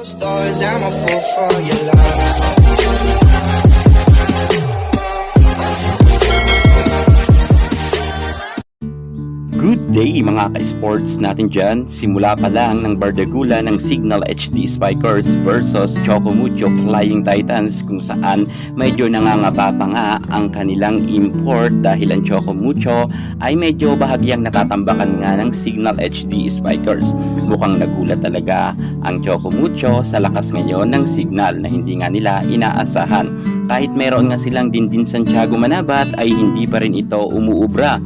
Stars, I'm a fool for your love. Good day mga ka-sports natin dyan. Simula pa lang ng bardagula ng Signal HD Spikers versus Choco Mucho Flying Titans, kung saan medyo nangangapa pa nga ang kanilang import dahil ang Choco Mucho ay medyo bahagyang natatambakan nga ng Signal HD Spikers. Mukhang nagulat talaga ang Choco Mucho sa lakas ngayon ng Signal na hindi nga nila inaasahan. Kahit meron nga silang Dindin Santiago Manabat ay hindi pa rin ito umuubra.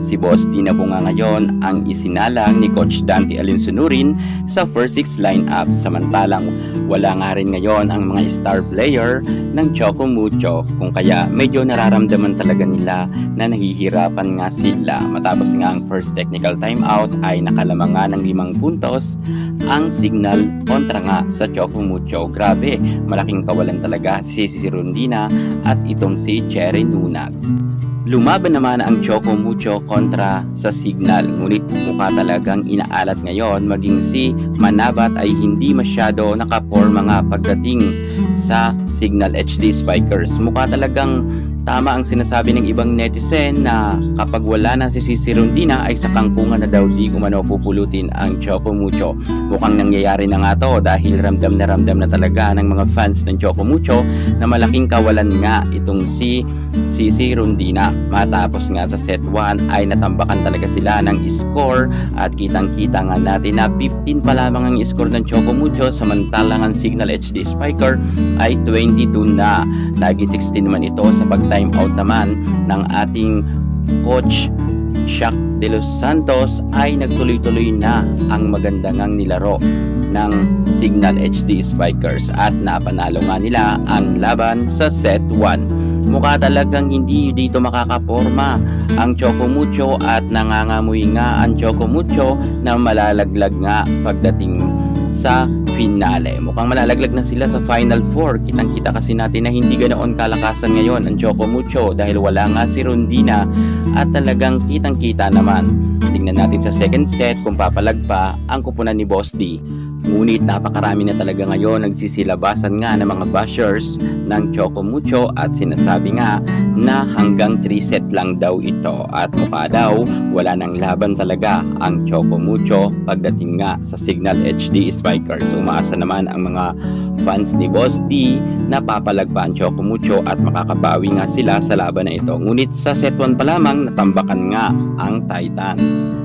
Si Boss D na po nga ngayon ang isinalang ni Coach Dante Alinsunurin sa first 6 lineup, samantalang wala nga rin ngayon ang mga star player ng Choco Mucho, kung kaya medyo nararamdaman talaga nila na nahihirapan nga sila. Matapos nga ang first technical timeout ay nakalamang nga ng 5 puntos ang Signal kontra nga sa Choco Mucho. Grabe, malaking kawalan talaga si Rondina at itong si Cherry Nunag. Lumaban naman ang Choco Mucho kontra sa Signal, ngunit mukha talagang inaalat ngayon, maging si Manabat ay hindi masyado nakaporma nga pagdating sa Signal HD Spikers. Mukha talagang tama ang sinasabi ng ibang netizen na kapag wala na si Rondina ay sa kangkungan na daw di umano pupulutin ang Choco Mucho. Mukhang nangyayari na nga to dahil ramdam na talaga ng mga fans ng Choco Mucho na malaking kawalan nga itong si Rondina. Matapos nga sa set 1 ay natambakan talaga sila ng score at kitang-kita nga natin na 15 pa lamang ang score ng Choco Mucho, samantalang ang Signal HD Spiker ay 22 na. Naging 16 naman ito sa pag-time out naman ng ating coach Shaq De Los Santos ay nagtuloy-tuloy na ang magandang nilaro ng Signal HD Spikers at napanalo nga nila ang laban sa set 1. Mukha talagang hindi dito makakaporma ang Choco Mucho at nangangamoy nga ang Choco Mucho na malalaglag nga pagdating sa finale. Mukhang malalaglag na sila sa Final 4. Kitang-kita kasi natin na hindi ganoon kalakasan ngayon ang Choco Mucho dahil wala nga si Rondina at talagang kitang-kita naman. Tingnan natin sa second set kung papalag pa ang kupunan ni Boss D. Ngunit napakarami na talaga ngayon nagsisilabasan nga ng mga bashers ng Choco Mucho at sinasabi nga na hanggang 3 set lang daw ito at mukha daw wala nang laban talaga ang Choco Mucho pagdating nga sa Signal HD Spikers. Umaasa naman ang mga fans ni Boss D na papalag pa ang Choco Mucho at makakabawi nga sila sa laban na ito. Ngunit sa set 1 pa lamang natambakan nga ang Titans.